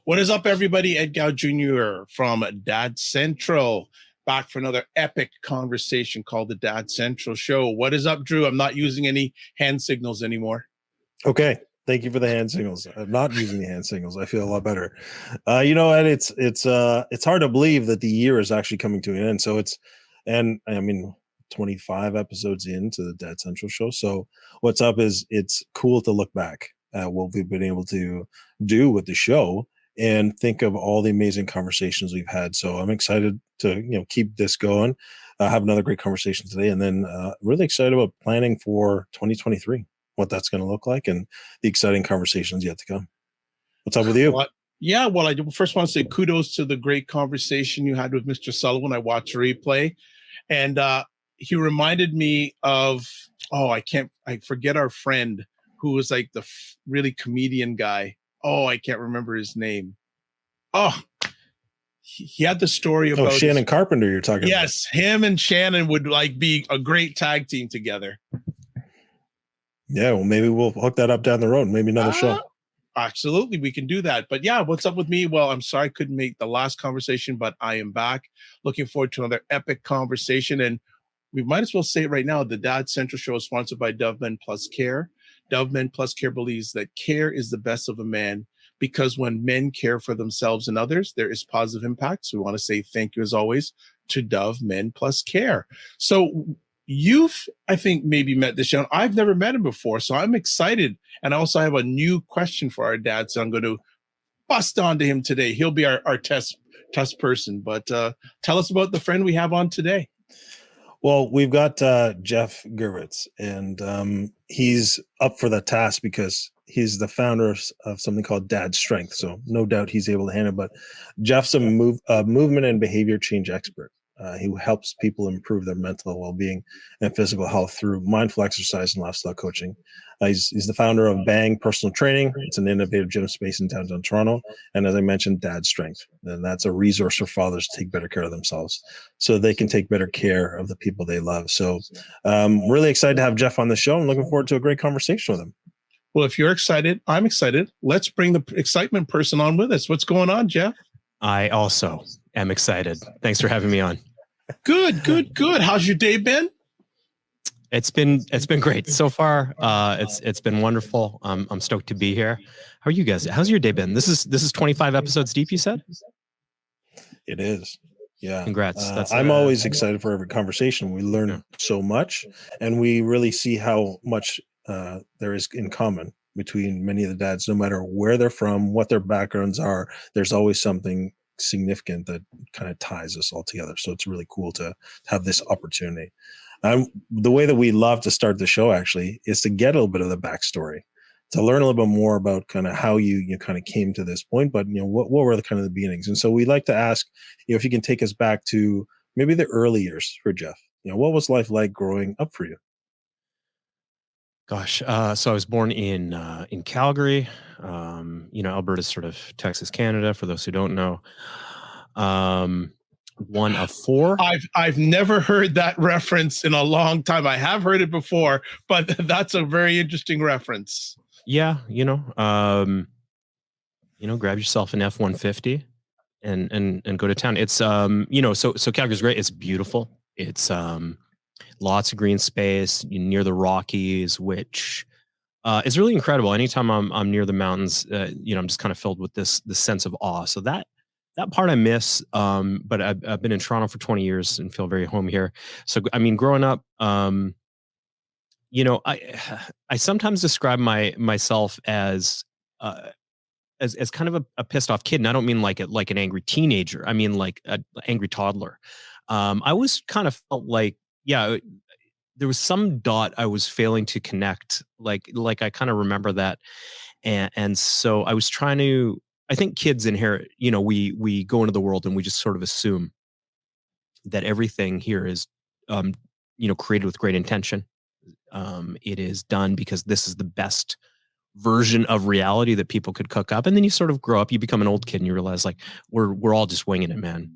What is up, everybody? Ed Gow Jr. from Dad Central, back for another epic conversation called the Dad Central Show. What is up, Drew? I'm not using any hand signals anymore. Okay. Thank you for the hand signals. I'm not using the hand signals. I feel a lot better. Ed, it's hard to believe that the year is actually coming to an end. 25 episodes into the Dad Central Show. So what's up is it's cool to look back at what we've been able to do with the show and think of all the amazing conversations we've had. So I'm excited to keep this going, have another great conversation today, and then really excited about planning for 2023, what that's going to look like, and the exciting conversations yet to come. What's up with you? Well, I first want to say kudos to the great conversation you had with Mr. Sullivan. I watched the replay, and he reminded me of I forget our friend who was like the really comedian guy. I can't remember his name. He had the story about Shannon Carpenter you're talking about. Yes, him and Shannon would like be a great tag team together. Yeah, well, maybe we'll hook that up down the road. Maybe another show. Absolutely, we can do that. But yeah, what's up with me? Well, I'm sorry I couldn't make the last conversation, but I am back. Looking forward to another epic conversation. And we might as well say it right now. The Dad Central Show is sponsored by Dove Men Plus Care. Dove Men Plus Care believes that care is the best of a man, because when men care for themselves and others, there is positive impact. So we want to say thank you, as always, to Dove Men Plus Care. So you've, I think, maybe met this young. I've never met him before, so I'm excited. And I also have a new question for our dad, so I'm going to bust onto him today. He'll be our test person. But tell us about the friend we have on today. Well, we've got Geoff Girvitz, and he's up for the task because he's the founder of something called Dad Strength. So no doubt he's able to handle it. But Geoff's a movement and behavior change expert. He helps people improve their mental well-being and physical health through mindful exercise and lifestyle coaching. He's the founder of Bang Personal Training. It's an innovative gym space in downtown Toronto. And as I mentioned, Dad Strength. And that's a resource for fathers to take better care of themselves so they can take better care of the people they love. So really excited to have Geoff on the show and looking forward to a great conversation with him. Well, if you're excited, I'm excited. Let's bring the excitement person on with us. What's going on, Geoff? I also am excited. Thanks for having me on. Good. How's your day been? It's been great so far. It's been wonderful. I'm stoked to be here. How are you guys? How's your day been? This is 25 episodes deep, you said? It is. Yeah. Congrats. I'm always excited for every conversation. We learn so much, and we really see how much there is in common between many of the dads, no matter where they're from, what their backgrounds are. There's always something significant that kind of ties us all together. So it's really cool to have this opportunity. The way that we love to start the show actually is to get a little bit of the backstory, to learn a little bit more about kind of how you kind of came to this point, but what were the kind of the beginnings. And so we like to ask, if you can take us back to maybe the early years for Geoff. What was life like growing up for you? Gosh, so I was born in Calgary. Alberta's sort of Texas, Canada, for those who don't know. One of four. I've never heard that reference in a long time. I have heard it before, but that's a very interesting reference. Yeah, grab yourself an F-150 and go to town. It's so Calgary's great. It's beautiful. It's lots of green space near the Rockies, which is really incredible. Anytime I'm near the mountains, I'm just kind of filled with this sense of awe. So that part I miss. But I've been in Toronto for 20 years and feel very home here. So I mean, growing up, I sometimes describe myself as kind of a pissed off kid, and I don't mean like an angry teenager. I mean like an angry toddler. I always kind of felt like, there was some dot I was failing to connect. Like I kind of remember that. And so I was trying to, I think kids inherit, we go into the world and we just sort of assume that everything here is, created with great intention. It is done because this is the best version of reality that people could cook up. And then you sort of grow up, you become an old kid and you realize like, we're all just winging it, man.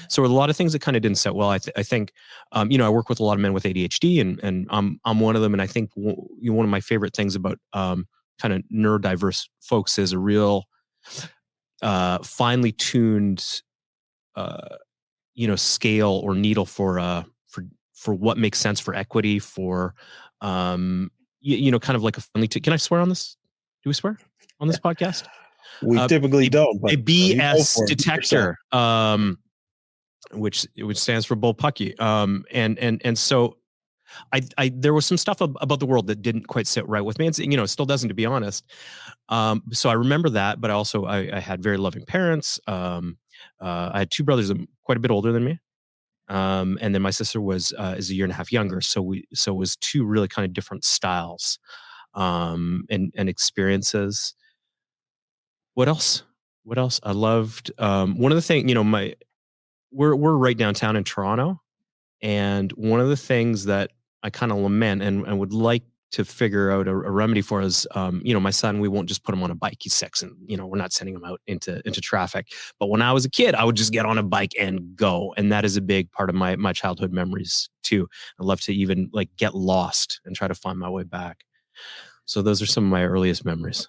So a lot of things that kind of didn't set well. I think, I work with a lot of men with ADHD and I'm one of them. And I think one of my favorite things about kind of neurodiverse folks is a real finely tuned, scale or needle for what makes sense for equity, for kind of like a friendly. Can I swear on this? Do we swear on this podcast? We typically don't, but a you go BS for it. detector, which stands for bullpucky. And so there was some stuff about the world that didn't quite sit right with me. And, still doesn't, to be honest. So I remember that, but also I had very loving parents. I had two brothers quite a bit older than me. And then my sister is a year and a half younger. So it was two really kind of different styles, and experiences. What else? I loved, one of the things, we're right downtown in Toronto. And one of the things that I kind of lament and would like to figure out a remedy for is, my son, we won't just put him on a bike. He's 6 and, we're not sending him out into traffic. But when I was a kid, I would just get on a bike and go. And that is a big part of my childhood memories too. I love to even like get lost and try to find my way back. So those are some of my earliest memories.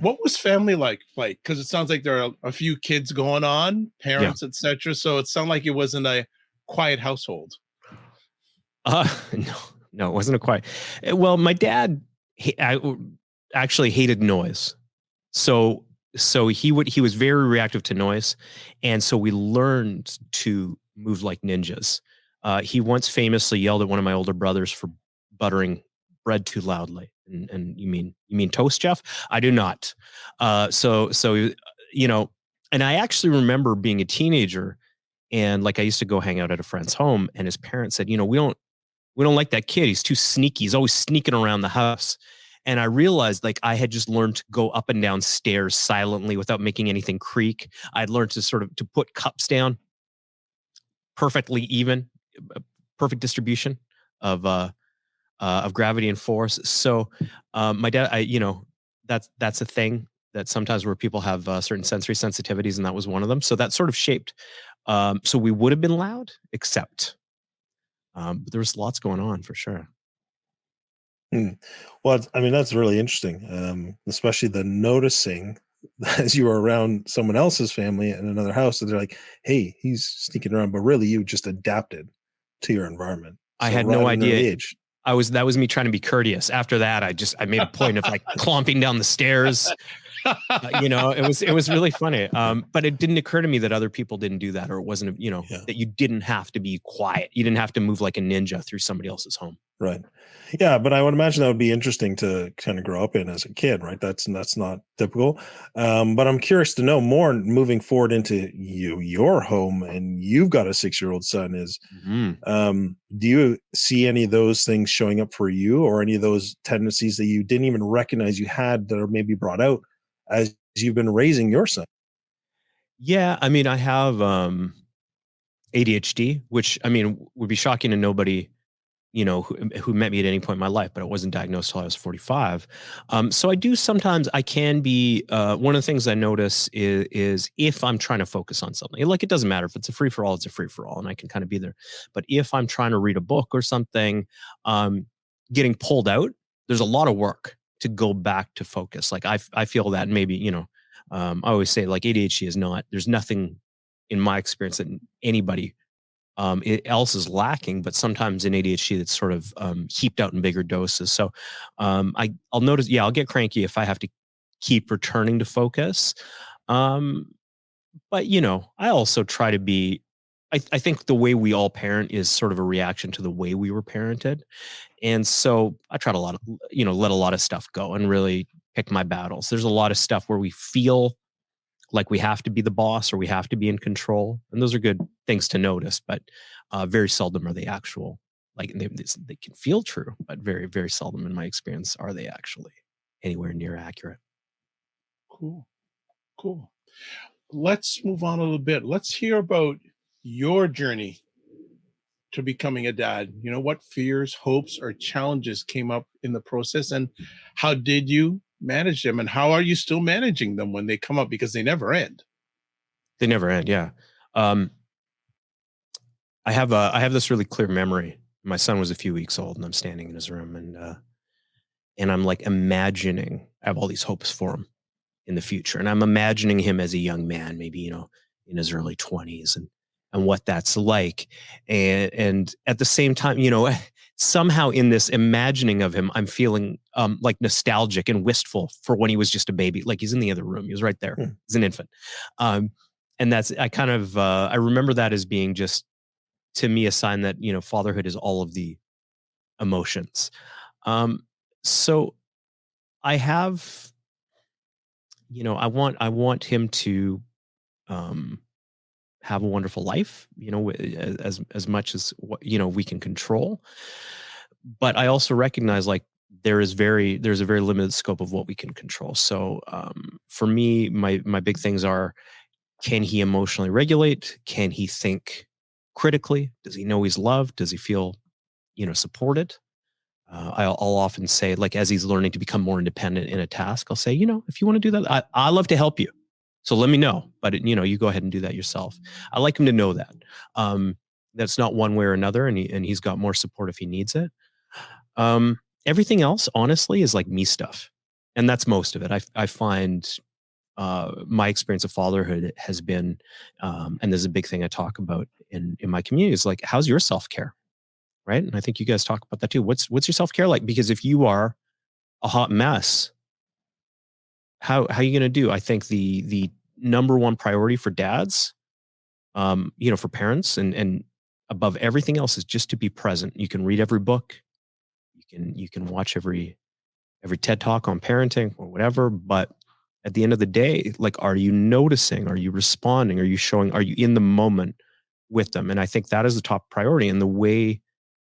What was family like? Because it sounds like there are a few kids going on, parents, etc. So it sounded like it wasn't a quiet household. No, it wasn't a quiet. Well, my dad actually hated noise. So he was very reactive to noise. And so we learned to move like ninjas. He once famously yelled at one of my older brothers for buttering bread too loudly. And you mean toast, Geoff? I do not. So and I actually remember being a teenager, and like I used to go hang out at a friend's home, and his parents said, we don't like that kid. He's too sneaky. He's always sneaking around the house. And I realized like I had just learned to go up and down stairs silently without making anything creak. I'd learned to put cups down perfectly even, perfect distribution of gravity and force. So my dad, that's a thing that sometimes where people have certain sensory sensitivities, and that was one of them. So that sort of shaped. So we would have been loud, except but there was lots going on for sure. Well, I mean, that's really interesting, especially the noticing as you were around someone else's family in another house, and they're like, hey, he's sneaking around, but really you just adapted to your environment. So I had no idea. That was me trying to be courteous. After that, I made a point of like clomping down the stairs. It was really funny. But it didn't occur to me that other people didn't do that, or it wasn't, that you didn't have to be quiet. You didn't have to move like a ninja through somebody else's home. Right. Yeah. But I would imagine that would be interesting to kind of grow up in as a kid, right? That's not typical. But I'm curious to know more moving forward into your home, and you've got a 6-year-old son. Do you see any of those things showing up for you, or any of those tendencies that you didn't even recognize you had that are maybe brought out as you've been raising your son? Yeah. I mean, I have ADHD, which would be shocking to nobody, who met me at any point in my life, but it wasn't diagnosed till I was 45. So I can be, one of the things I notice is if I'm trying to focus on something, like it doesn't matter if it's a free for all, it's a free for all, and I can kind of be there. But if I'm trying to read a book or something, getting pulled out, there's a lot of work to go back to focus. Like I feel that maybe, I always say like ADHD there's nothing in my experience that anybody else is lacking, but sometimes in ADHD it's sort of heaped out in bigger doses. So I'll notice, I'll get cranky if I have to keep returning to focus. But I also try to be, I think the way we all parent is sort of a reaction to the way we were parented. And so I try to let a lot of stuff go and really pick my battles. There's a lot of stuff where we feel like we have to be the boss or we have to be in control. And those are good things to notice, but very seldom are they actual. Like they can feel true, but very, very seldom in my experience are they actually anywhere near accurate. Cool. Let's move on a little bit. Let's hear about your journey to becoming a dad. What fears, hopes, or challenges came up in the process, and how did you manage them, and how are you still managing them when they come up, because they never end? They never end. Yeah. I have this really clear memory. My son was a few weeks old, and I'm standing in his room, and I'm like imagining I have all these hopes for him, in the future. And I'm imagining him as a young man, maybe, in his early 20s, and what that's like. And at the same time, somehow in this imagining of him, I'm feeling like nostalgic and wistful for when he was just a baby. Like he's in the other room. He was right there. He's an infant. And I remember that as being just, to me, a sign that, fatherhood is all of the emotions. So I have, I want him to have a wonderful life, as much as what, we can control. But I also recognize, like, there's a very limited scope of what we can control. So for me, my big things are, can he emotionally regulate? Can he think critically? Does he know he's loved? Does he feel, supported? I'll often say, like, as he's learning to become more independent in a task, I'll say, if you want to do that, I love to help you. So let me know, but you go ahead and do that yourself. I like him to know that. That's not one way or another, and he's got more support if he needs it. Everything else, honestly, is like me stuff, and that's most of it. I find my experience of fatherhood has been, and there's a big thing I talk about in my community, is like, how's your self-care, right? And I think you guys talk about that too. What's your self-care like? Because if you are a hot mess, how are you going to do? I think the number one priority for dads, for parents, and above everything else, is just to be present. You can read every book, you can watch every TED talk on parenting or whatever, but at the end of the day, like, are you noticing? Are you responding? Are you showing? Are you in the moment with them? And I think that is the top priority. And the way,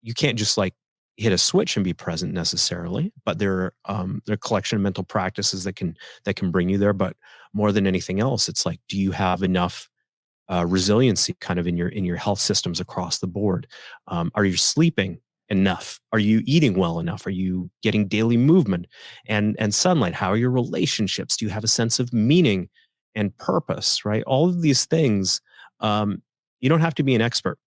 you can't just like hit a switch and be present necessarily, but there are a collection of mental practices that can bring you there. But more than anything else, it's like, do you have enough resiliency kind of in your health systems across the board? Are you sleeping enough? Are you eating well enough? Are you getting daily movement and sunlight? How are your relationships? Do you have a sense of meaning and purpose, right? All of these things, you don't have to be an expert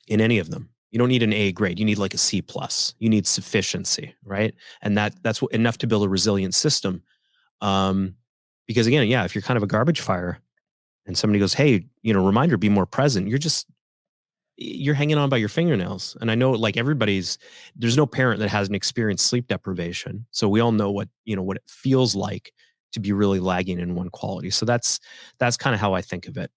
in any of them. You don't need an A grade. You need like a C plus. You need sufficiency, right? And that's enough to build a resilient system. Because again, yeah, if you're kind of a garbage fire and somebody goes, hey, reminder, be more present, you're hanging on by your fingernails. And I know, like, there's no parent that hasn't experienced sleep deprivation. So we all know what it feels like to be really lagging in one quality. So that's kind of how I think of it,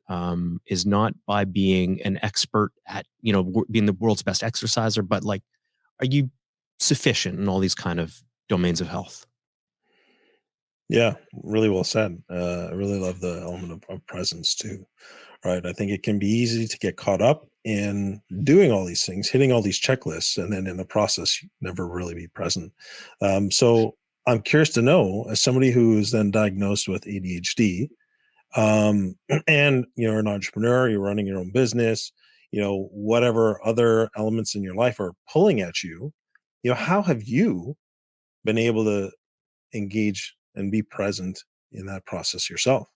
is not by being an expert at, being the world's best exerciser, but like, are you sufficient in all these kind of domains of health? Yeah, really well said. I really love the element of presence too, right? I think it can be easy to get caught up in doing all these things, hitting all these checklists, and then in the process, you never really be present. So I'm curious to know, as somebody who is then diagnosed with ADHD, and you're an entrepreneur, you're running your own business, whatever other elements in your life are pulling at you, how have you been able to engage and be present in that process yourself?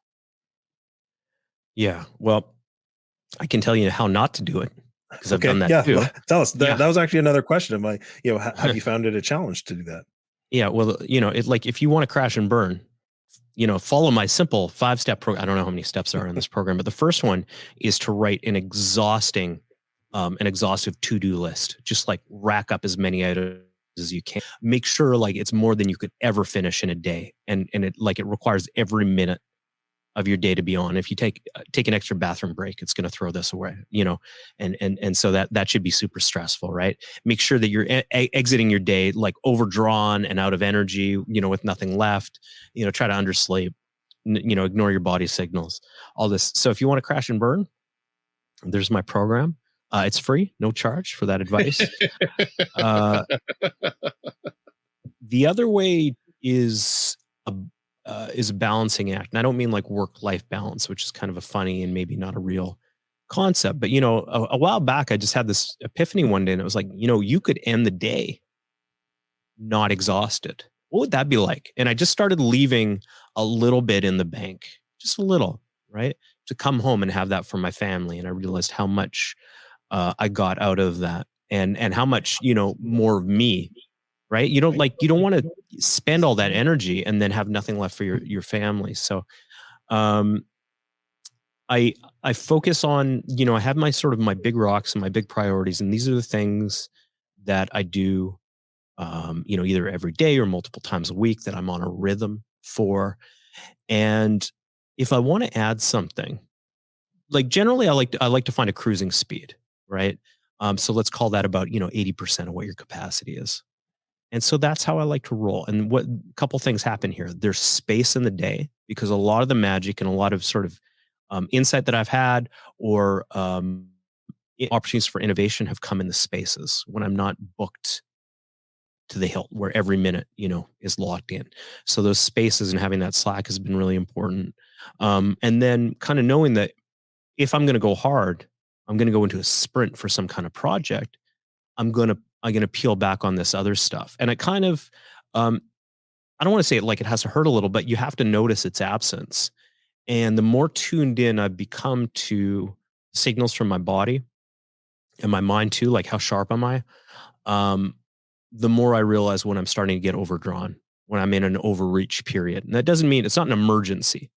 Yeah. Well, I can tell you how not to do it, because I've done Okay, that yeah, too. tell us. That, Yeah. that was actually another question. Am I, have you found it a challenge to do that? Yeah. Well, it, like, if you want to crash and burn, follow my simple 5-step program. I don't know how many steps there are in this program, but the first one is to write an exhaustive to-do list. Just like rack up as many items as you can. Make sure, like, it's more than you could ever finish in a day. And it requires every minute of your day to be on. If you take an extra bathroom break, it's going to throw this away, and so that should be super stressful, right? Make sure that you're exiting your day like overdrawn and out of energy, with nothing left. Try to undersleep, ignore your body signals, all this. So if you want to crash and burn, there's my program. It's free, no charge for that advice. The other way is a balancing act. And I don't mean like work-life balance, which is kind of a funny and maybe not a real concept. But, a while back, I just had this epiphany one day, and it was like, you could end the day not exhausted. What would that be like? And I just started leaving a little bit in the bank, just a little, right? To come home and have that for my family. And I realized how much I got out of that, and how much, more of me, right? You don't want to spend all that energy and then have nothing left for your family. So I focus on, I have my sort of my big rocks and my big priorities, and these are the things that I do, either every day or multiple times a week that I'm on a rhythm for. And if I want to add something, like generally I like to find a cruising speed, right? So let's call that about, 80% of what your capacity is. And so that's how I like to roll. And what couple things happen here. There's space in the day because a lot of the magic and a lot of sort of insight that I've had or opportunities for innovation have come in the spaces when I'm not booked to the hilt, where every minute, is locked in. So those spaces and having that slack has been really important. And then kind of knowing that if I'm going to go hard, I'm going to go into a sprint for some kind of project. I'm going to peel back on this other stuff. And it kind of, I don't want to say it like it has to hurt a little, but you have to notice its absence. And the more tuned in I've become to signals from my body and my mind too, like how sharp am I? The more I realize when I'm starting to get overdrawn, when I'm in an overreach period. And that doesn't mean it's not an emergency,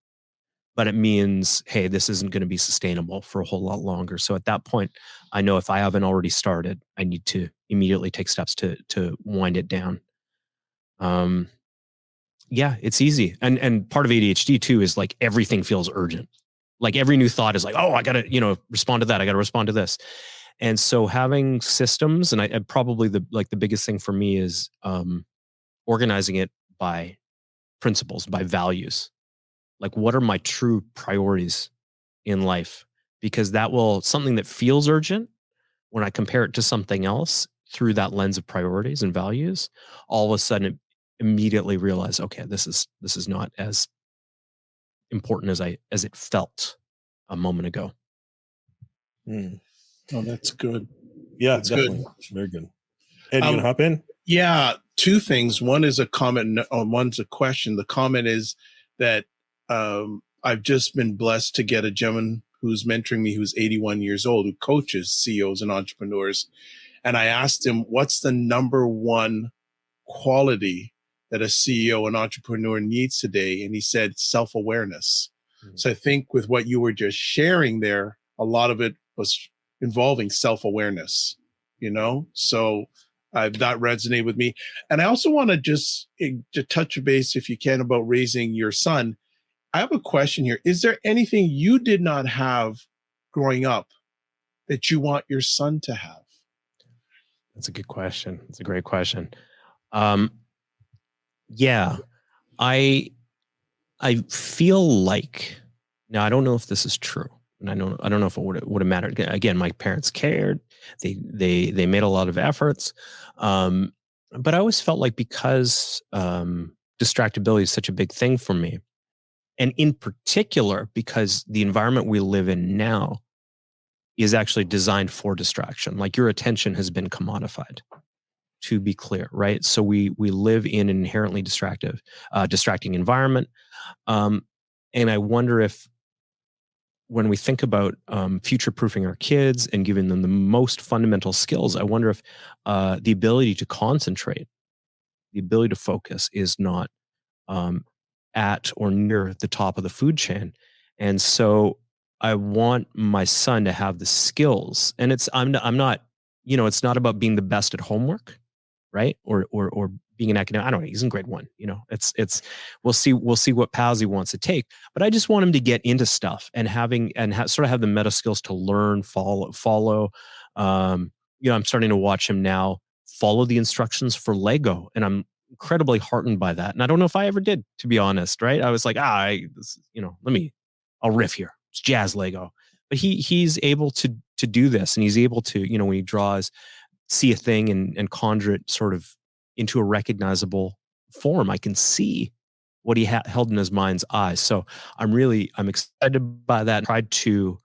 but it means, hey, this isn't going to be sustainable for a whole lot longer. So at that point, I know if I haven't already started, I need to immediately take steps to wind it down. Yeah, it's easy. And part of ADHD too is like everything feels urgent. Like every new thought is like, oh, I got to, respond to that. I got to respond to this. And so having systems, and I probably the biggest thing for me is organizing it by principles, by values. Like what are my true priorities in life? Because something that feels urgent, when I compare it to something else through that lens of priorities and values, all of a sudden it immediately realize, okay, this is not as important as it felt a moment ago. Oh, that's good. Yeah, that's definitely. good. Very good. Ed, you gonna hop in? Yeah, two things. One is a comment, one's a question. The comment is that I've just been blessed to get a gentleman who's mentoring me, who's 81 years old, who coaches CEOs and entrepreneurs. And I asked him, what's the number one quality that a CEO and entrepreneur needs today? And he said, self-awareness. Mm-hmm. So I think with what you were just sharing there, a lot of it was involving self-awareness, so that resonated with me. And I also want to just to touch base, if you can, about raising your son. I have a question here. Is there anything you did not have growing up that you want your son to have? That's a good question. It's a great question. Yeah, I feel like, now I don't know if this is true, and I don't know if it would have mattered. Again, my parents cared. They made a lot of efforts, but I always felt like because distractibility is such a big thing for me, and in particular because the environment we live in now is actually designed for distraction. Like your attention has been commodified, to be clear, right? So we live in an inherently distracting environment, and I wonder if, when we think about future-proofing our kids and giving them the most fundamental skills, I wonder if the ability to concentrate, the ability to focus, is not at or near the top of the food chain. And so I want my son to have the skills, and I'm not, it's not about being the best at homework, right? Or being an academic. I don't know. He's in grade 1. It's we'll see what paths he wants to take. But I just want him to get into stuff and sort of have the meta skills to learn, follow. I'm starting to watch him now follow the instructions for Lego, and I'm incredibly heartened by that. And I don't know if I ever did, to be honest. Right? I was like, I'll riff here. It's jazz Lego. But he's able to do this, and he's able to, when he draws, see a thing and conjure it sort of into a recognizable form. I can see what he held in his mind's eye. So I'm excited by that. Tried to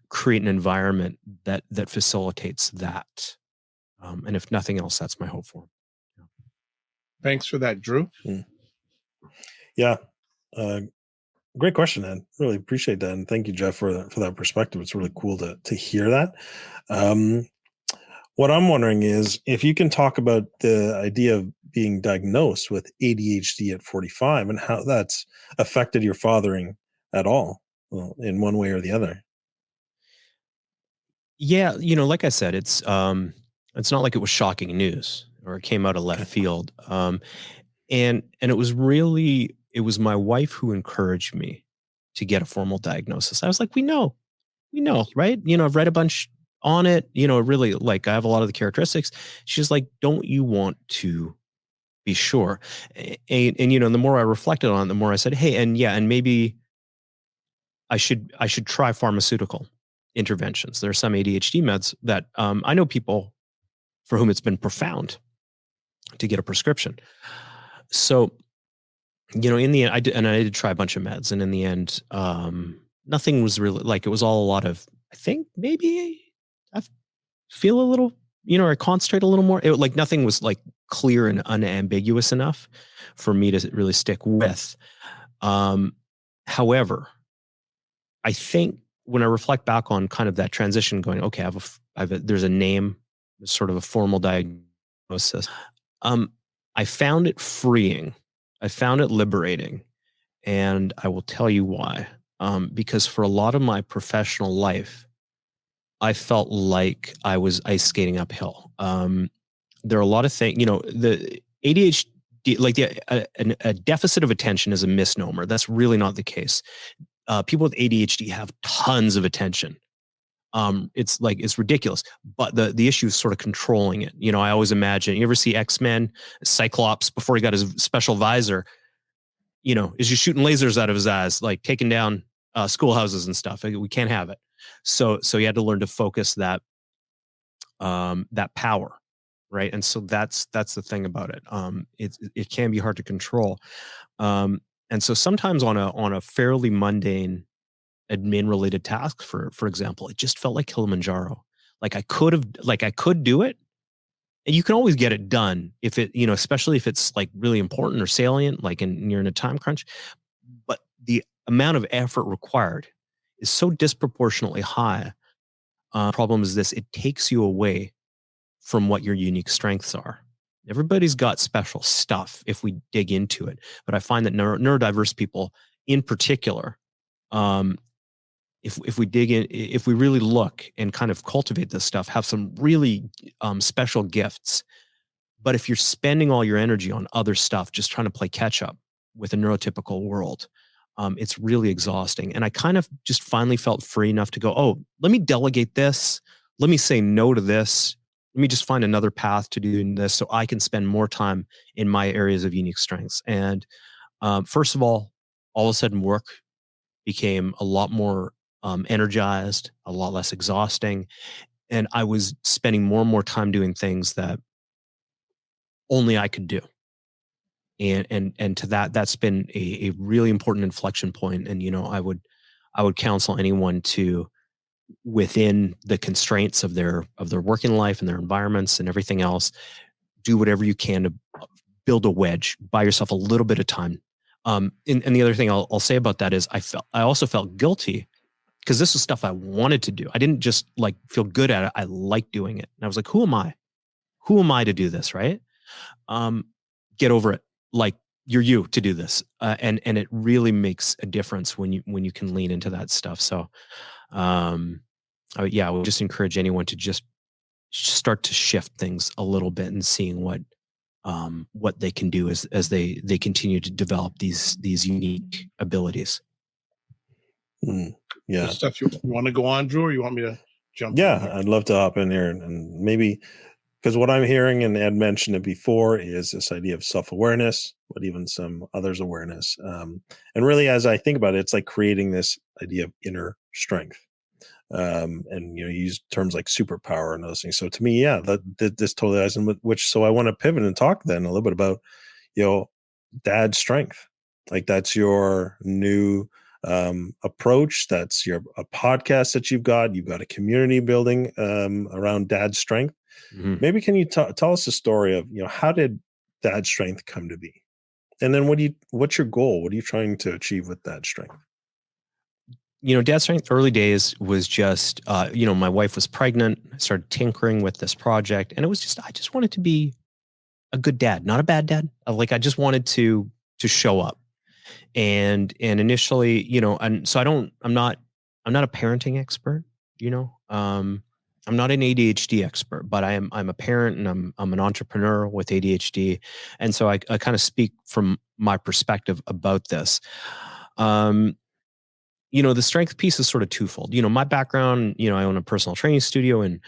create an environment that facilitates that. And if nothing else, that's my hope for him. Yeah. Thanks for that, Drew. Yeah. Great question, Ed. Really appreciate that. And thank you, Geoff, for that perspective. It's really cool to hear that. What I'm wondering is if you can talk about the idea of being diagnosed with ADHD at 45 and how that's affected your fathering at all, well, in one way or the other. Yeah, like I said, it's not like it was shocking news or it came out of left Okay. field. And it was my wife who encouraged me to get a formal diagnosis. I was like, we know, right? I've read a bunch on it, really, like, I have a lot of the characteristics. She's like, don't you want to be sure? And the more I reflected on it, the more I said, hey, and maybe I should try pharmaceutical interventions. There are some ADHD meds that I know people for whom it's been profound to get a prescription. So, in the end, I did try a bunch of meds, and in the end, nothing was really, like, it was all a lot of, I think maybe I feel a little, or concentrate a little more. Like, nothing was like clear and unambiguous enough for me to really stick with. Um, However, I think when I reflect back on kind of that transition, going, okay, there's a name, sort of a formal diagnosis. Um, I found it freeing. I found it liberating, and I will tell you why. Because for a lot of my professional life, I felt like I was ice skating uphill. There are a lot of things, the ADHD, like a deficit of attention is a misnomer. That's really not the case. People with ADHD have tons of attention. It's ridiculous, but the issue is sort of controlling it. I always imagine, you ever see X-Men, Cyclops before he got his special visor, is just shooting lasers out of his eyes, like taking down schoolhouses and stuff. We can't have it. So you had to learn to focus that power, right? And so that's the thing about it. It can be hard to control. And so sometimes on a fairly mundane admin related task, for example, it just felt like Kilimanjaro. Like I could do it, and you can always get it done if it, especially if it's like really important or salient, like you're in a time crunch. But the amount of effort required is so disproportionately high. Problem is this: it takes you away from what your unique strengths are. Everybody's got special stuff if we dig into it, but I find that neurodiverse people, in particular, um, if we dig in, if we really look and kind of cultivate this stuff, have some really special gifts. But if you're spending all your energy on other stuff, just trying to play catch up with a neurotypical world, it's really exhausting. And I kind of just finally felt free enough to go, oh, let me delegate this. Let me say no to this. Let me just find another path to doing this so I can spend more time in my areas of unique strengths. And first of a sudden work became a lot more energized, a lot less exhausting. And I was spending more and more time doing things that only I could do. And to that's been a really important inflection point. And I would counsel anyone to, within the constraints of their working life and their environments and everything else, do whatever you can to build a wedge, buy yourself a little bit of time. And the other thing I'll say about that is I also felt guilty because this was stuff I wanted to do. I didn't just like feel good at it. I liked doing it. And I was like, who am I? Who am I to do this? Right. Um, get over it. Like, you're you to do this. And it really makes a difference when you can lean into that stuff. So, I would just encourage anyone to just start to shift things a little bit and seeing what they can do as they continue to develop these unique abilities. Mm, The yeah. stuff you want to go on, Drew, or you want me to jump in Yeah, here? I'd love to hop in here and maybe, because what I'm hearing, and Ed mentioned it before, is this idea of self-awareness, but even some others' awareness. And really, as I think about it, it's like creating this idea of inner strength. And you use terms like superpower and those things. So to me, yeah, that this totally ties in with which. So I want to pivot and talk then a little bit about, dad's strength. Like that's your new approach. That's a podcast that you've got. You've got a community building around dad's strength. Mm-hmm. Maybe can you tell us the story of how did dad's strength come to be, and then what's your goal? What are you trying to achieve with dad's strength? Dad's strength early days was just, my wife was pregnant. I started tinkering with this project, and it was just, I just wanted to be a good dad, not a bad dad. Like I just wanted to show up. And initially, and so I'm not a parenting expert, I'm not an ADHD expert, but I'm a parent, and I'm an entrepreneur with ADHD. And so I kind of speak from my perspective about this. Um, the strength piece is sort of twofold. My background, I own a personal training studio in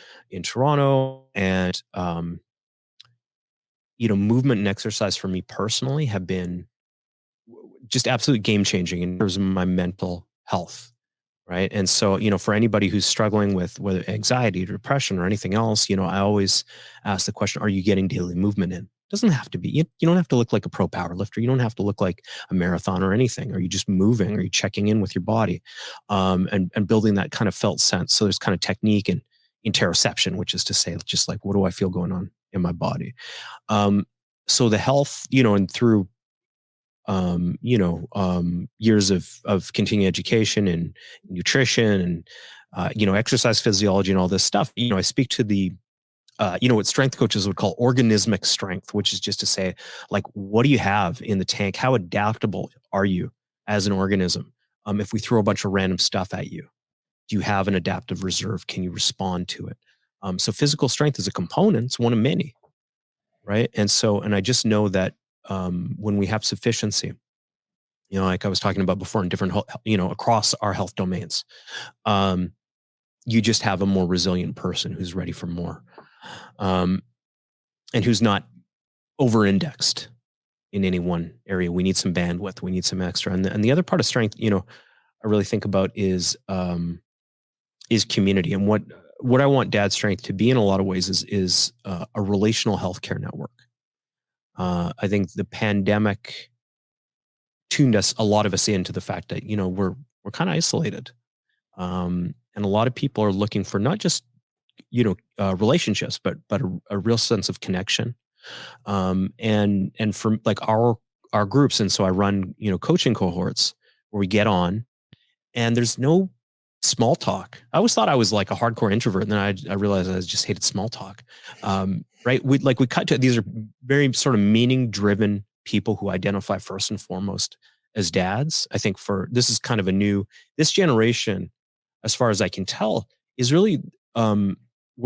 Toronto, and movement and exercise for me personally have been just absolute game changing in terms of my mental health. Right. And so, for anybody who's struggling with whether anxiety, depression, or anything else, I always ask the question, are you getting daily movement in? It doesn't have to be. You don't have to look like a pro power lifter. You don't have to look like a marathon or anything. Are you just moving? Are you checking in with your body? And building that kind of felt sense. So there's kind of technique and interoception, which is to say, just like, what do I feel going on in my body? So the health, and through years of continuing education and nutrition and exercise physiology and all this stuff. I speak to the what strength coaches would call organismic strength, which is just to say, like, what do you have in the tank? How adaptable are you as an organism? If we throw a bunch of random stuff at you, do you have an adaptive reserve? Can you respond to it? So physical strength is a component. It's one of many, right? And I just know that when we have sufficiency, like I was talking about before in different, across our health domains, you just have a more resilient person who's ready for more, and who's not over-indexed in any one area. We need some bandwidth. We need some extra. And the other part of strength, I really think about is community. And what I want Dad's strength to be in a lot of ways is a relational healthcare network. I think the pandemic tuned a lot of us into the fact that we're kind of isolated, and a lot of people are looking for not just relationships, but a real sense of connection, and for like our groups. And so I run coaching cohorts where we get on, and there's no small talk. I always thought I was like a hardcore introvert, and then I realized I just hated small talk. Right? We cut to these are very sort of meaning driven people who identify first and foremost as dads. I think this is kind of this generation, as far as I can tell, is really where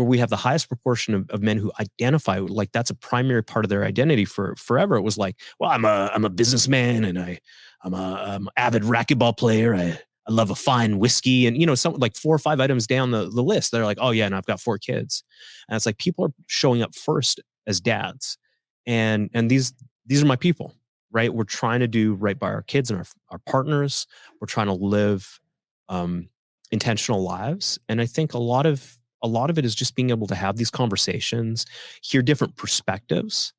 we have the highest proportion of men who identify like that's a primary part of their identity. For forever, it was like, well, I'm a businessman, and I'm an avid racquetball player. I love a fine whiskey, and some like 4 or 5 items down the list, they're like, oh yeah, and I've got 4 kids, and it's like people are showing up first as dads, and these are my people, right? We're trying to do right by our kids and our partners. We're trying to live intentional lives, and I think a lot of it is just being able to have these conversations, hear different perspectives,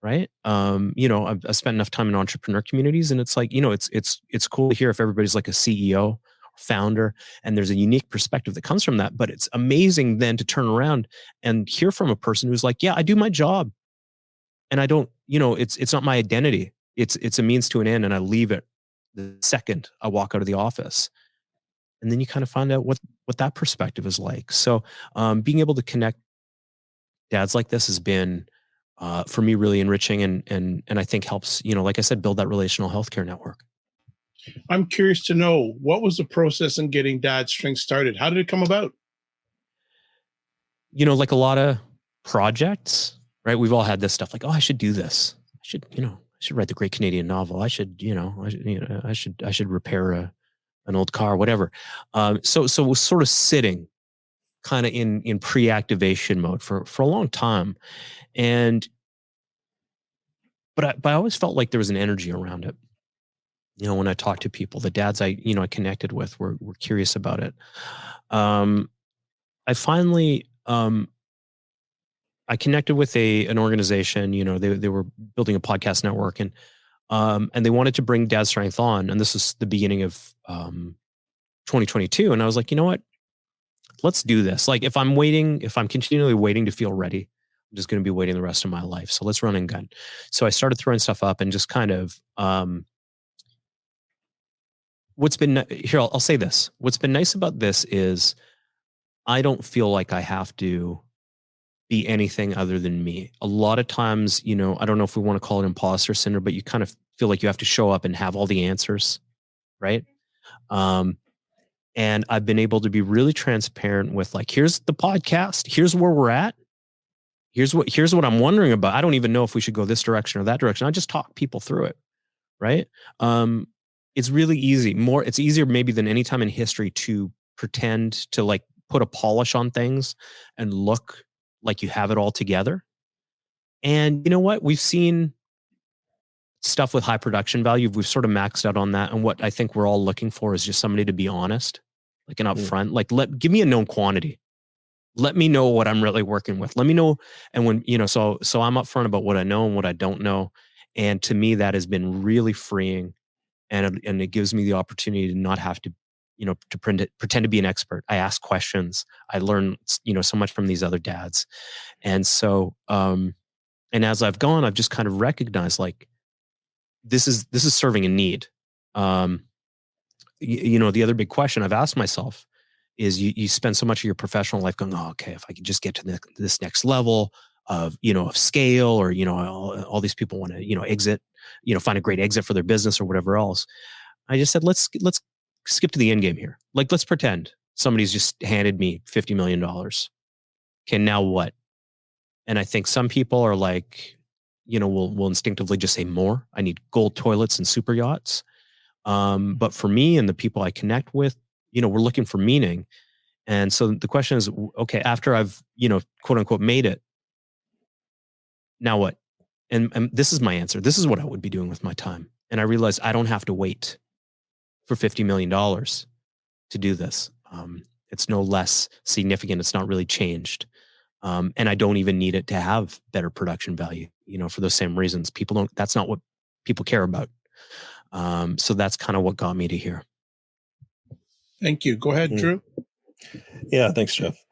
right? I've spent enough time in entrepreneur communities, and it's like, it's cool to hear if everybody's like a CEO or founder, and there's a unique perspective that comes from that. But it's amazing then to turn around and hear from a person who's like, yeah, I do my job, and I don't, it's not my identity. It's a means to an end, and I leave it the second I walk out of the office. And then you kind of find out what that perspective is like. So being able to connect dads like this has been, for me, really enriching, and I think helps, like I said, build that relational healthcare network. I'm curious to know, what was the process in getting Dad's strength started? How did it come about? Like a lot of projects, right? We've all had this stuff like, oh, I should do this. I should write the Great Canadian Novel. I should repair an old car, whatever. So it was sort of sitting kind of in pre-activation mode for a long time. But I always felt like there was an energy around it. When I talked to people, the dads I connected with were curious about it. I finally, I connected with an organization, they were building a podcast network, and they wanted to bring Dad's Strength on. And this is the beginning of 2022. And I was like, you know what? Let's do this. Like, if I'm continually waiting to feel ready, I'm just going to be waiting the rest of my life. So let's run and gun. So I started throwing stuff up and just kind of what's been here, I'll say this. What's been nice about this is I don't feel like I have to be anything other than me. A lot of times, you know, I don't know if we want to call it imposter syndrome, but you kind of feel like you have to show up and have all the answers, right? Um, and I've been able to be really transparent with like, here's the podcast, here's where we're at, here's what I'm wondering about. I don't even know if we should go this direction or that direction. I just talk people through it, right? It's really easy. It's easier maybe than any time in history to pretend to like put a polish on things and look like you have it all together. And you know what? We've seen stuff with high production value. We've sort of maxed out on that. And what I think we're all looking for is just somebody to be honest, like an upfront, like give me a known quantity. Let me know what I'm really working with. Let me know. And when, you know, so I'm upfront about what I know and what I don't know. And to me, that has been really freeing. And it gives me the opportunity to not have to, you know, to pretend to be an expert. I ask questions. I learn, you know, so much from these other dads. And so, and as I've gone, I've just kind of recognized like, this is serving a need. You know, the other big question I've asked myself is you spend so much of your professional life going, oh, okay, if I could just get to this next level of, you know, of scale, or, you know, all these people want to, you know, exit, you know, find a great exit for their business or whatever else. I just said, let's skip to the end game here. Like, let's pretend somebody's just handed me $50 million. Okay, now what? And I think some people are like, you know, will instinctively just say more. I need gold toilets and super yachts. But for me and the people I connect with, you know, we're looking for meaning. And so the question is, okay, after I've, you know, quote unquote, made it, now what? And this is my answer. This is what I would be doing with my time. And I realized I don't have to wait for $50 million to do this. It's no less significant. It's not really changed. And I don't even need it to have better production value, you know, for those same reasons. That's not what people care about. So that's kind of what got me to here. Thank you. Go ahead, Drew. Yeah, thanks, Geoff.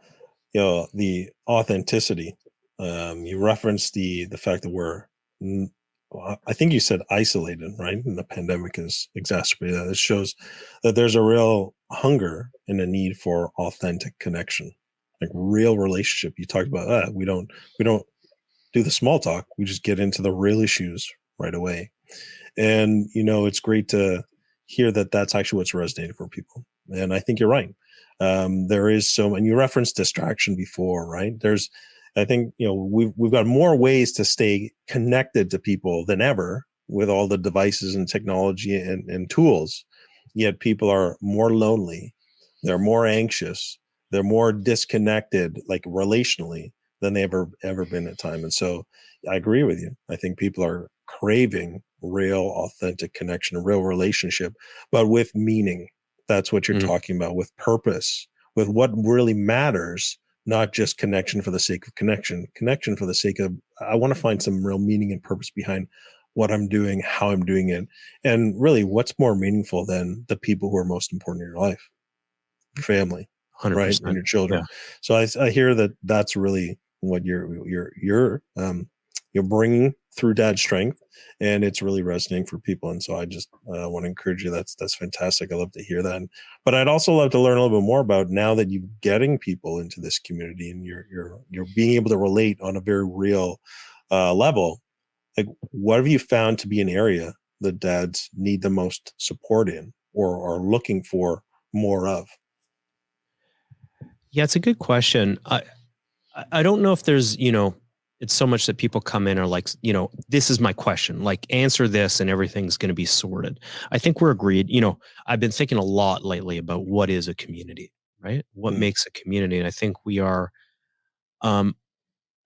You know, the authenticity. You referenced the fact that I think you said isolated, right? And the pandemic has exacerbated that. It shows that there's a real hunger and a need for authentic connection, like real relationship. You talked about that. We don't do the small talk. We just get into the real issues right away. And, you know, it's great to hear that that's actually what's resonating for people. And I think you're right. There is and you referenced distraction before, right? I think, you know, we've got more ways to stay connected to people than ever with all the devices and technology and tools. Yet people are more lonely. They're more anxious. They're more disconnected, like relationally, than they ever been at time. And so I agree with you. I think people are craving real, authentic connection, a real relationship, but with meaning. That's what you're talking about, with purpose, with what really matters, not just connection for the sake of connection for the sake of, I want to find some real meaning and purpose behind what I'm doing, how I'm doing it. And really, what's more meaningful than the people who are most important in your life? Your family, 100%. right? And your children. Yeah. So I hear that that's really what you're bringing through Dad's Strength, and it's really resonating for people. And so I just want to encourage you. That's fantastic. I love to hear that. But I'd also love to learn a little bit more about, now that you're getting people into this community and you're being able to relate on a very real level. Like, what have you found to be an area that dads need the most support in, or are looking for more of? Yeah, it's a good question. I don't know if there's, you know, it's so much that people come in are like, you know, this is my question, like answer this and everything's going to be sorted. I think we're agreed. You know, I've been thinking a lot lately about what is a community, right? What makes a community? And I think we are, I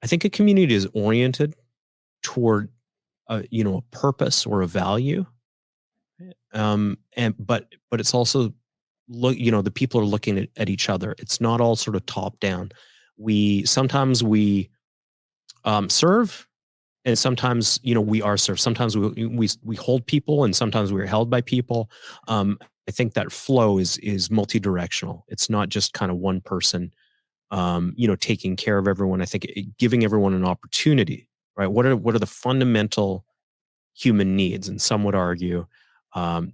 think a community is oriented toward, you know, a purpose or a value. But it's also, you know, the people are looking at each other. It's not all sort of top down. Sometimes we serve, and sometimes, you know, we are served. Sometimes we hold people, and sometimes we're held by people. I think that flow is multi-directional. It's not just kind of one person, you know, taking care of everyone. I think giving everyone an opportunity, right? What are the fundamental human needs? And some would argue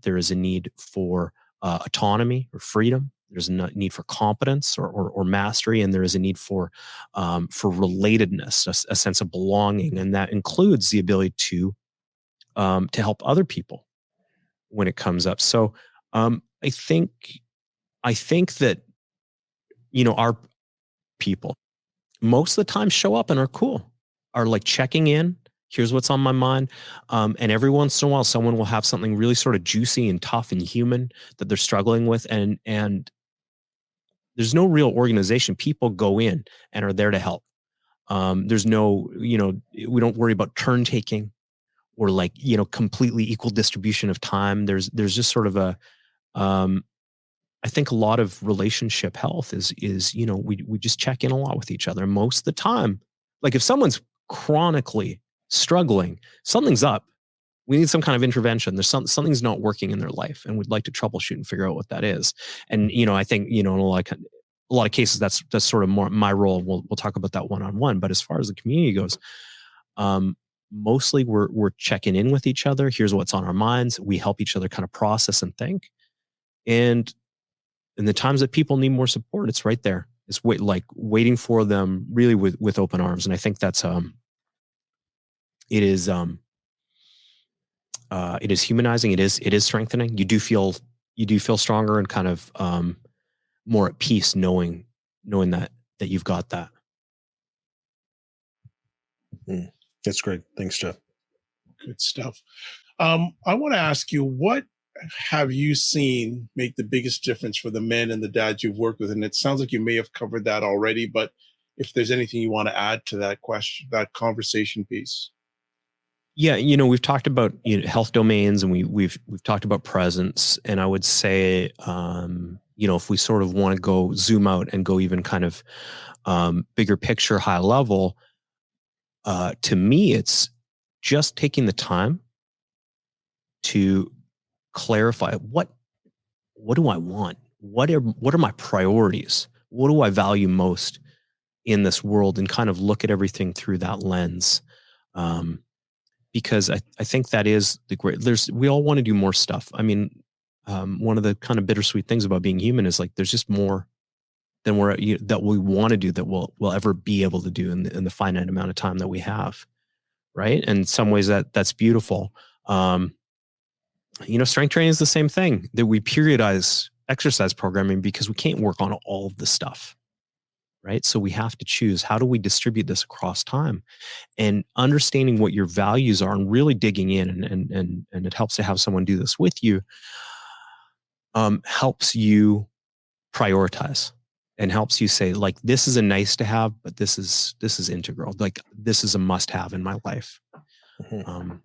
there is a need for autonomy or freedom. There's a need for competence or mastery, and there is a need for relatedness, a sense of belonging, and that includes the ability to help other people when it comes up. So I think that our people most of the time show up and are cool, are like checking in. Here's what's on my mind. And every once in a while, someone will have something really sort of juicy and tough and human that they're struggling with. And there's no real organization. People go in and are there to help. There's no, we don't worry about turn taking or like, completely equal distribution of time. There's just sort of I think a lot of relationship health is we just check in a lot with each other. And most of the time, like if someone's chronically struggling, something's up. We need some kind of intervention. There's something's not working in their life, and we'd like to troubleshoot and figure out what that is. And I think in a lot of cases that's sort of more my role. We'll talk about that one-on-one. But as far as the community goes, mostly we're checking in with each other. Here's what's on our minds. We help each other kind of process and think. And in the times that people need more support, it's right there. It's waiting for them really with open arms. And I think that's it is humanizing. It is strengthening. You do feel stronger and kind of more at peace knowing that you've got that. That's great. Thanks, Geoff. Good stuff. I want to ask you, what have you seen make the biggest difference for the men and the dads you've worked with? And it sounds like you may have covered that already, but if there's anything you want to add to that question, that conversation piece. Yeah, we've talked about health domains, and we've talked about presence, and I would say, if we sort of want to go zoom out and go even kind of bigger picture, high level, to me, it's just taking the time to clarify what do I want? What are my priorities? What do I value most in this world? And kind of look at everything through that lens. Because I think that is the great, we all want to do more stuff. I mean, one of the kind of bittersweet things about being human is like, there's just more than that we want to do that we'll ever be able to do in the finite amount of time that we have. Right. And in some ways that's beautiful. Strength training is the same thing, that we periodize exercise programming because we can't work on all of the stuff. Right. So we have to choose, how do we distribute this across time, and understanding what your values are and really digging in, and it helps to have someone do this with you, helps you prioritize and helps you say, like, this is a nice to have, but this is integral. Like, this is a must have in my life. Mm-hmm.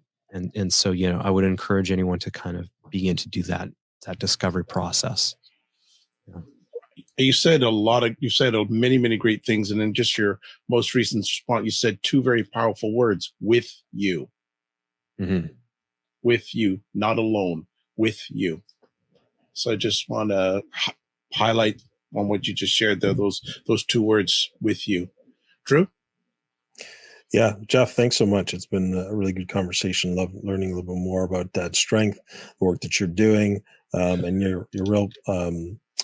And so, I would encourage anyone to kind of begin to do that discovery process. Yeah. You said many, many great things. And then just your most recent response, you said two very powerful words: with you. Mm-hmm. With you, not alone, with you. So I just want to highlight on what you just shared there, those two words, with you. Drew? Yeah, Geoff, thanks so much. It's been a really good conversation. Love learning a little bit more about Dad's Strength, the work that you're doing, and your real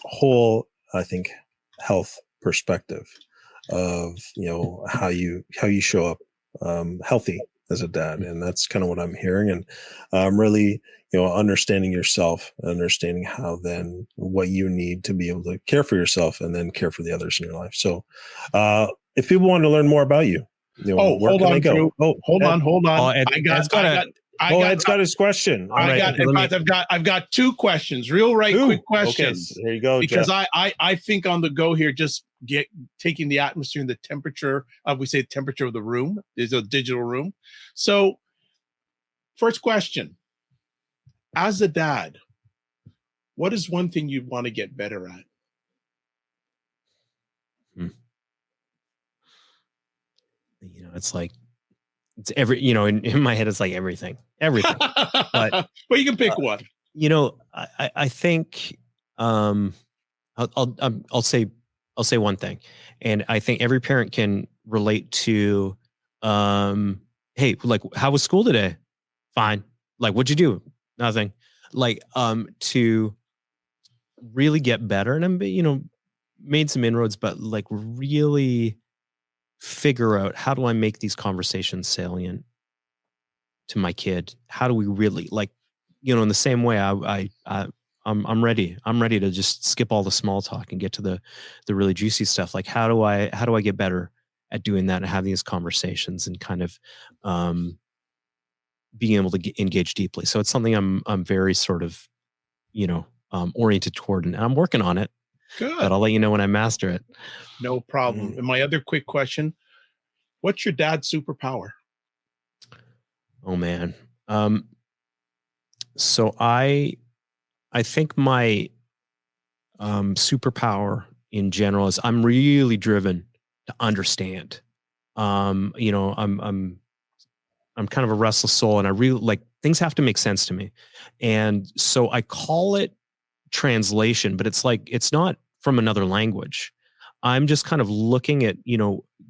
whole, I think, health perspective of how you show up healthy as a dad, and that's kind of what I'm hearing. And really, understanding yourself, understanding how then what you need to be able to care for yourself and then care for the others in your life. So, if people want to learn more about you. Hold on, Drew. Hold on. Ed's got his question. I've got two questions, quick questions. Okay, there you go. Because Jeff. I think on the go here, just taking the atmosphere and the temperature of, we say temperature of the room, is a digital room. So first question, as a dad, what is one thing you want to get better at? It's like, it's in my head, it's like everything, but you can pick one. I think, I'll say one thing. And I think every parent can relate to, hey, like, how was school today? Fine. Like, what'd you do? Nothing. Like, to really get better, and I'm, made some inroads, but like really figure out, how do I make these conversations salient to my kid? How do we really, like, in the same way, I'm ready. I'm ready to just skip all the small talk and get to the really juicy stuff. Like, how do I get better at doing that and have these conversations and kind of being able to engage deeply. So it's something I'm very sort of, oriented toward, and I'm working on it, but Good. I'll let you know when I master it. No problem. And my other quick question, what's your dad's superpower? Oh man. So I think my superpower in general is I'm really driven to understand. I'm kind of a restless soul, and I really like things have to make sense to me. And so I call it translation, but it's like, it's not from another language. I'm just kind of looking at,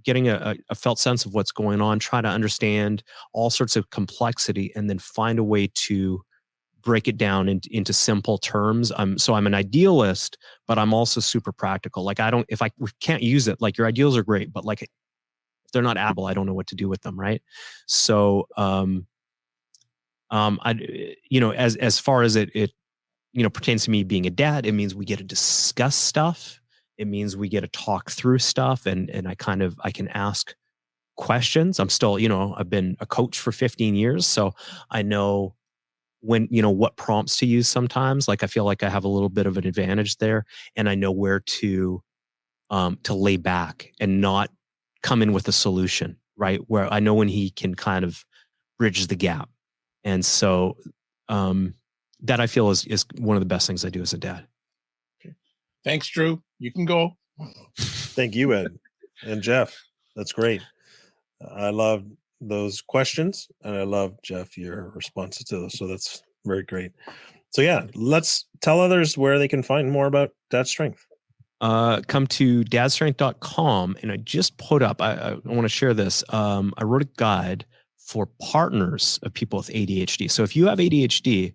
getting a felt sense of what's going on, try to understand all sorts of complexity, and then find a way to break it down into simple terms. So I'm an idealist, but I'm also super practical. Like, if we can't use it, like, your ideals are great, but like, if they're not applicable, I don't know what to do with them. Right. So, as far as it pertains to me being a dad, it means we get to discuss stuff. It means we get to talk through stuff, and I can ask questions. I'm still, I've been a coach for 15 years, so I know when, what prompts to use sometimes. Like, I feel like I have a little bit of an advantage there, and I know where to lay back and not come in with a solution, right? Where I know when he can kind of bridge the gap. And so, that I feel is one of the best things I do as a dad. Okay. Thanks, Drew. You can go. Thank you, Ed and Geoff. That's great. I love those questions, and I love, Geoff, your responses to those. So that's very great. So yeah, let's tell others where they can find more about Dad Strength. Come to dadstrength.com, and I just put up, I want to share this. I wrote a guide for partners of people with ADHD. So if you have ADHD,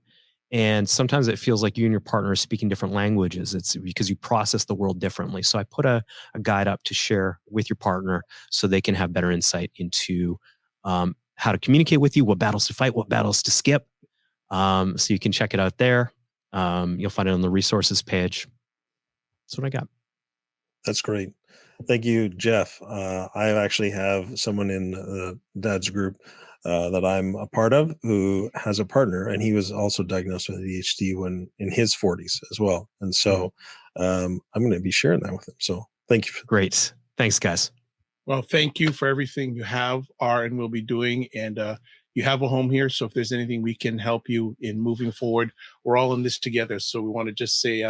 and sometimes it feels like you and your partner are speaking different languages, it's because you process the world differently. So I put a guide up to share with your partner so they can have better insight into how to communicate with you, what battles to fight, what battles to skip. So you can check it out there. You'll find it on the resources page. That's what I got. That's great. Thank you, Geoff. I actually have someone in the Dad's group that I'm a part of who has a partner, and he was also diagnosed with ADHD when in his 40s as well. And so I'm going to be sharing that with him. So thank you. Great. Thanks, guys. Well, thank you for everything you have, are, and will be doing. And you have a home here. So if there's anything we can help you in moving forward, we're all in this together. So we want to just say,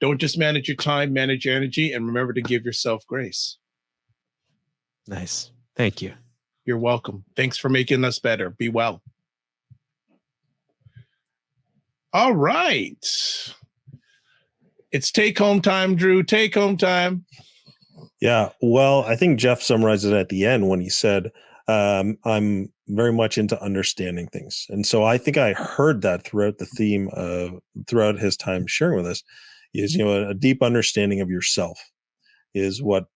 don't just manage your time, manage your energy, and remember to give yourself grace. Nice. Thank you. You're welcome. Thanks for making us better. Be well. All right. It's take home time, Drew. Take home time. Yeah. Well, I think Geoff summarized it at the end when he said, I'm very much into understanding things. And so I think I heard that throughout the theme of throughout his time sharing with us is, a deep understanding of yourself is what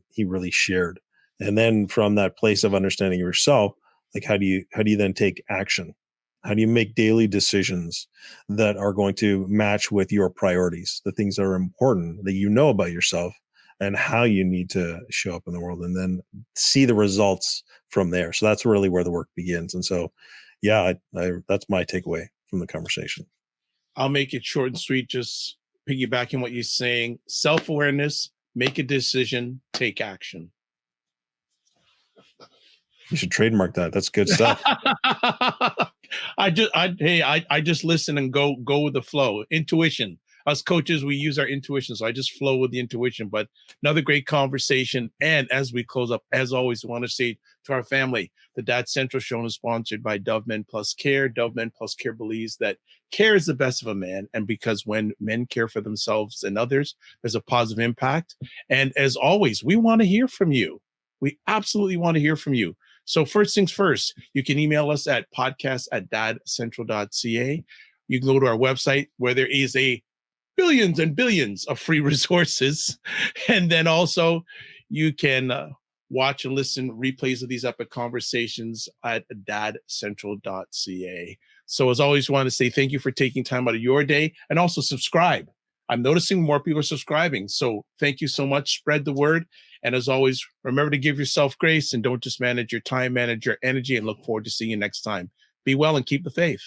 he really shared. And then from that place of understanding of yourself, like how do you then take action? How do you make daily decisions that are going to match with your priorities, the things that are important that you know about yourself and how you need to show up in the world, and then see the results from there. So that's really where the work begins. And so, yeah, that's my takeaway from the conversation. I'll make it short and sweet. Just piggybacking what you're saying, self-awareness, make a decision, take action. You should trademark that. That's good stuff. I just listen and go with the flow. Intuition. Us coaches, we use our intuition. So I just flow with the intuition. But another great conversation. And as we close up, as always, we want to say to our family, the Dad Central Show is sponsored by Dove Men Plus Care. Dove Men Plus Care believes that care is the best of a man. And because when men care for themselves and others, there's a positive impact. And as always, we want to hear from you. We absolutely want to hear from you. So first things first, you can email us at podcast@dadcentral.ca. You can go to our website where there is a billions and billions of free resources. And then also you can watch and listen replays of these epic conversations at dadcentral.ca. So as always, want to say thank you for taking time out of your day, and also subscribe. I'm noticing more people are subscribing. So thank you so much. Spread the word. And as always, remember to give yourself grace and don't just manage your time, manage your energy, and look forward to seeing you next time. Be well and keep the faith.